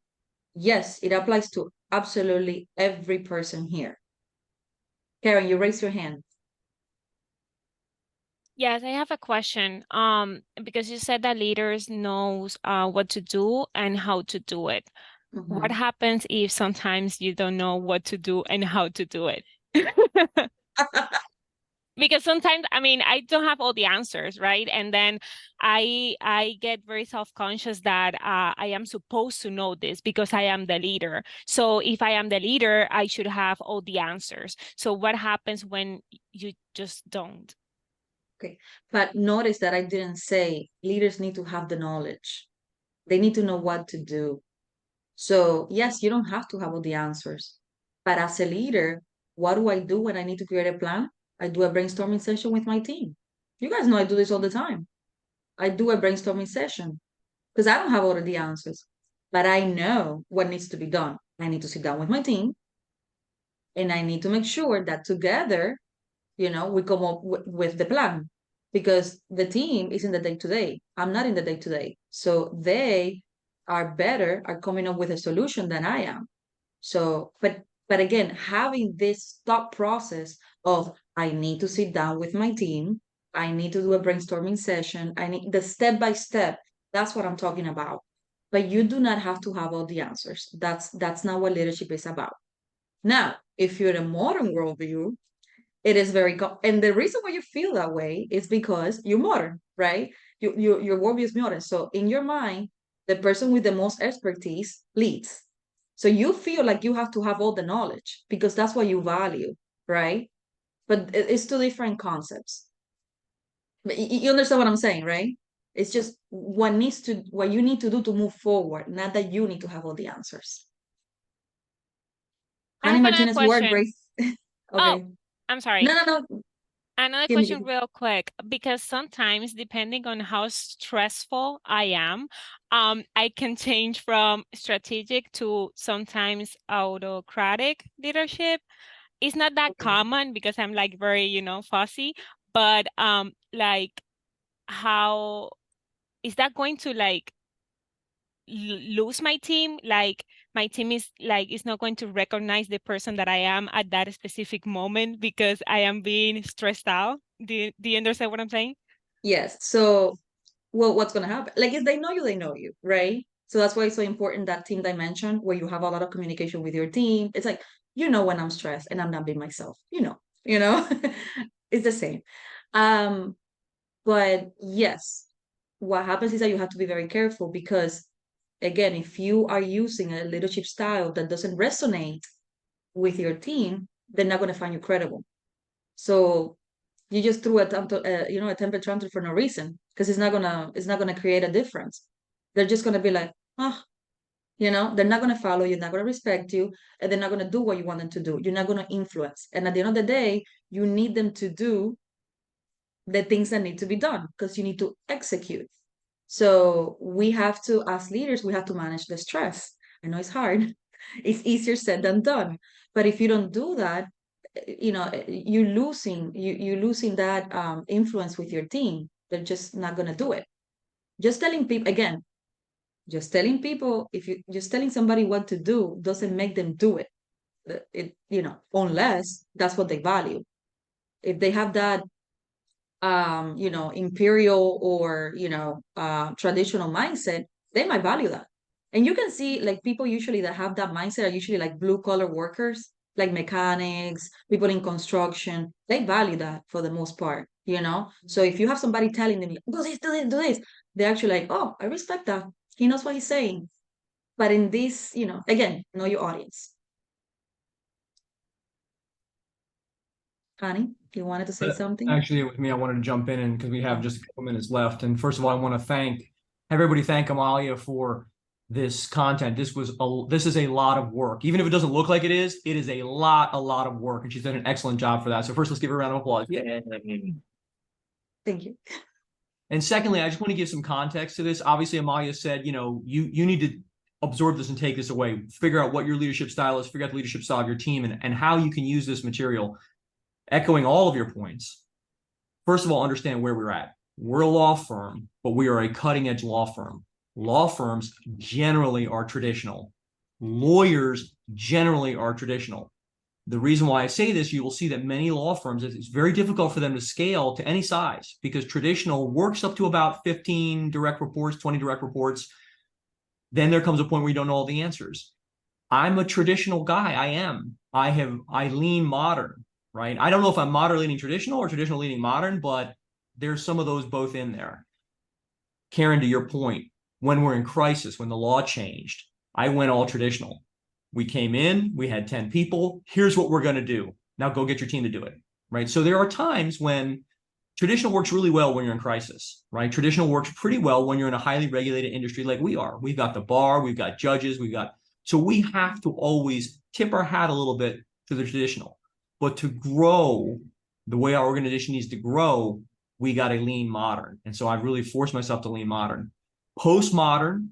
[SPEAKER 1] Yes, it applies to absolutely every person here. Karen, you raise your hand.
[SPEAKER 5] Yes, I have a question. Because you said that leaders knows what to do and how to do it. What
[SPEAKER 1] Mhm.
[SPEAKER 5] happens if sometimes you don't know what to do and how to do it? Because sometimes, I mean, I don't have all the answers, right? And then I get very self-conscious that I am supposed to know this because I am the leader. So if I am the leader, I should have all the answers. So what happens when you just don't?
[SPEAKER 1] Okay, but notice that I didn't say leaders need to have the knowledge. They need to know what to do. So, yes, you don't have to have all the answers. But as a leader, what do I do when I need to create a plan? I do a brainstorming session with my team. You guys know I do this all the time. I do a brainstorming session because I don't have all of the answers, but I know what needs to be done. I need to sit down with my team and I need to make sure that together, we come up with the plan, because the team is in the day to day. I'm not in the day to day. So they are coming up with a solution than I am. So, but again, having this thought process of I need to sit down with my team, I need to do a brainstorming session, I need the step by step. That's what I'm talking about. But you do not have to have all the answers. That's not what leadership is about. Now, if you're in a modern worldview, it is and the reason why you feel that way is because you're modern, right? Your worldview is modern. So in your mind, the person with the most expertise leads. So you feel like you have to have all the knowledge because that's what you value, right? But it's two different concepts. But you understand what I'm saying, right? It's just what you need to do to move forward, not that you need to have all the answers.
[SPEAKER 5] I
[SPEAKER 1] Honey
[SPEAKER 5] have another
[SPEAKER 1] Martinez, you are
[SPEAKER 5] question.
[SPEAKER 1] great.
[SPEAKER 5] Oh,
[SPEAKER 1] Okay.
[SPEAKER 5] I'm sorry.
[SPEAKER 1] No.
[SPEAKER 5] Another
[SPEAKER 1] Give
[SPEAKER 5] question
[SPEAKER 1] me.
[SPEAKER 5] real quick, because sometimes depending on how stressful I am, I can change from strategic to sometimes autocratic leadership. It's not that
[SPEAKER 1] Okay.
[SPEAKER 5] common because I'm like very, fussy, but like how is that going to like lose my team? Like my team is like is not going to recognize the person that I am at that specific moment because I am being stressed out. Do you understand what I'm saying?
[SPEAKER 1] Yes. So well, what's going to happen? Like, if they know you, right? So that's why it's so important, that team dimension, where you have a lot of communication with your team. It's like, when I'm stressed and I'm not being myself, it's the same. But yes, what happens is that you have to be very careful, because again, if you are using a leadership style that doesn't resonate with your team, they're not going to find you credible. So you just threw a temper tantrum for no reason, because it's not gonna create a difference. They're just gonna be like, oh, they're not gonna follow you, not gonna respect you, and they're not gonna do what you want them to do. You're not gonna influence. And at the end of the day, you need them to do the things that need to be done, because you need to execute. So we have to, as leaders, we have to manage the stress. I know it's hard. It's easier said than done. But if you don't do that, you're losing that influence with your team. They're just not gonna do it. Just telling people, again, just telling people, if you just telling somebody what to do doesn't make them do it. Unless that's what they value. If they have that imperial or traditional mindset, they might value that. And you can see, like, people usually that have that mindset are usually like blue collar workers, like mechanics, people in construction. They value that for the most part. So if you have somebody telling them, do this, do this, do this, they're actually like, oh, I respect that. He knows what he's saying. But in this, again, know your audience. Connie, you wanted to say something?
[SPEAKER 6] Actually, with me, I wanted to jump in, and because we have just a couple minutes left. And first of all, I want to have everybody thank Amalia for this content. This is a lot of work. Even if it doesn't look like it is a lot of work. And she's done an excellent job for that. So first, let's give her a round of applause. Yeah.
[SPEAKER 1] Thank you.
[SPEAKER 6] And secondly, I just want to give some context to this. Obviously, Amalia said, you need to absorb this and take this away, figure out what your leadership style is, figure out the leadership style of your team, and how you can use this material. Echoing all of your points, first of all, understand where we're at. We're a law firm, but we are a cutting edge law firm. Law firms generally are traditional. Lawyers generally are traditional. The reason why I say this, you will see that many law firms, it's very difficult for them to scale to any size, because traditional works up to about 15 direct reports, 20 direct reports. Then there comes a point where you don't know all the answers. I'm a traditional guy. I lean modern. Right? I don't know if I'm modern leaning traditional or traditional leaning modern, but there's some of those both in there. Karen, to your point, when we're in crisis, when the law changed, I went all traditional. We came in, we had 10 people. Here's what we're going to do. Now go get your team to do it. Right? So there are times when traditional works really well when you're in crisis. Right? Traditional works pretty well when you're in a highly regulated industry like we are. We've got the bar, we've got judges, so we have to always tip our hat a little bit to the traditional. But to grow the way our organization needs to grow, we got to lean modern. And so I've really forced myself to lean modern. Postmodern,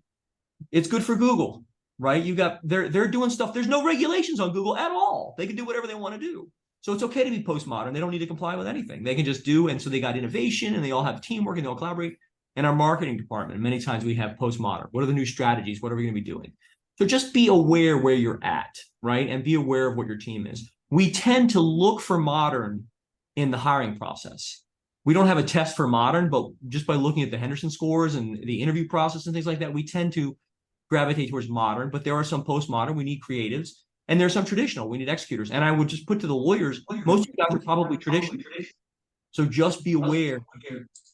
[SPEAKER 6] it's good for Google, right? They're doing stuff. There's no regulations on Google at all. They can do whatever they want to do. So it's okay to be postmodern. They don't need to comply with anything. They can just do. And so they got innovation, and they all have teamwork, and they all collaborate. In our marketing department, many times we have postmodern. What are the new strategies? What are we going to be doing? So just be aware where you're at, right? And be aware of what your team is. We tend to look for modern in the hiring process. We don't have a test for modern, but just by looking at the Henderson scores and the interview process and things like that, we tend to gravitate towards modern. But there are some postmodern. We need creatives, and there's some traditional. We need executors. And I would just put to the lawyers, most of you guys are probably traditional. So just be aware.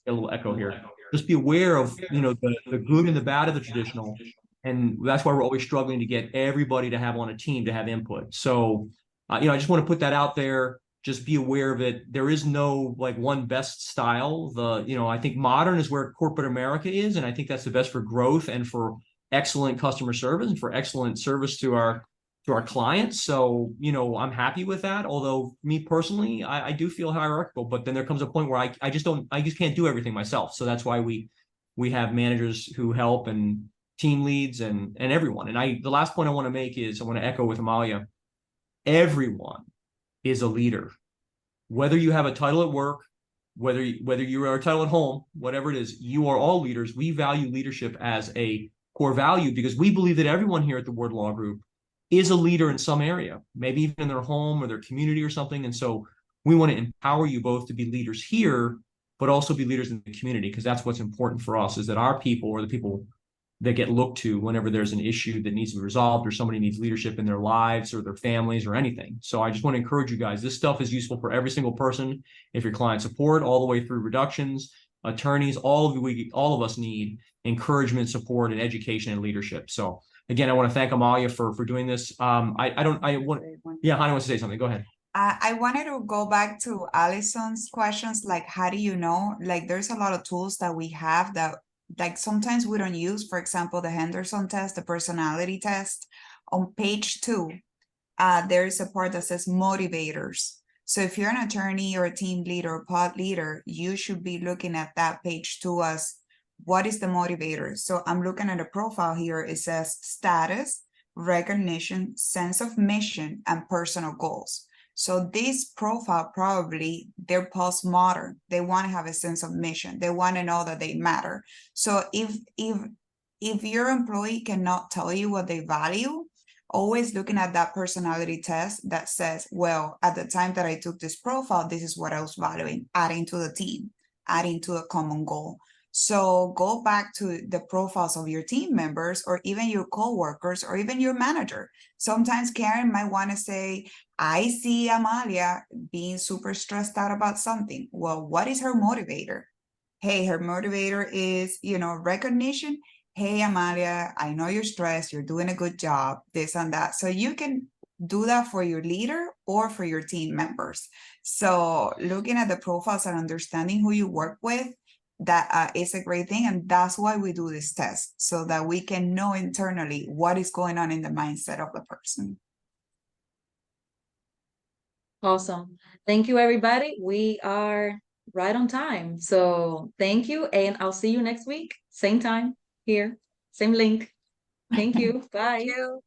[SPEAKER 6] A little echo here. Just be aware of the good and the bad of the traditional, and that's why we're always struggling to get everybody to have on a team to have input. So. I just want to put that out there. Just be aware of it. There is no one best style. I think modern is where corporate America is, and I think that's the best for growth and for excellent customer service and for excellent service to our clients. So I'm happy with that. Although me personally, I do feel hierarchical, but then there comes a point where I just can't do everything myself. So that's why we have managers who help, and team leads, and everyone. And the last point I want to make is I want to echo with Amalia. Everyone is a leader, whether you have a title at work, whether you are a title at home, whatever it is, you are all leaders. We value leadership as a core value because we believe that everyone here at the Ward Law Group is a leader in some area, maybe even in their home or their community or something. And so we want to empower you both to be leaders here, but also be leaders in the community, because that's what's important for us, is that our people, or the people that get looked to whenever there's an issue that needs to be resolved, or somebody needs leadership in their lives or their families or anything. So I just want to encourage you guys, this stuff is useful for every single person. If you're client support, all the way through reductions, attorneys, all of us need encouragement, support, and education and leadership. So again, I want to thank Amalia for doing this. Hani wants to say something. Go ahead.
[SPEAKER 7] I wanted to go back to Allison's questions, like, how do you know? Like, there's a lot of tools that we have that, like, sometimes we don't use. For example, the Henderson test, the personality test. On page 2, there is a part that says motivators. So if you're an attorney or a team leader or pod leader, you should be looking at that page 2 as, what is the motivator? So I'm looking at a profile here. It says status, recognition, sense of mission, and personal goals. So this profile, probably they're postmodern. They want to have a sense of mission. They want to know that they matter. So if your employee cannot tell you what they value, always looking at that personality test that says, well, at the time that I took this profile, this is what I was valuing, adding to the team, adding to a common goal. So go back to the profiles of your team members, or even your coworkers, or even your manager. Sometimes Karen might want to say, I see Amalia being super stressed out about something. Well, what is her motivator? Hey, her motivator is, recognition. Hey, Amalia, I know you're stressed. You're doing a good job, this and that. So you can do that for your leader or for your team members. So looking at the profiles and understanding who you work with, that is a great thing. And that's why we do this test, so that we can know internally what is going on in the mindset of the person.
[SPEAKER 1] Awesome. Thank you, everybody. We are right on time. So thank you. And I'll see you next week. Same time here, same link. Thank you. Bye.
[SPEAKER 7] Thank you.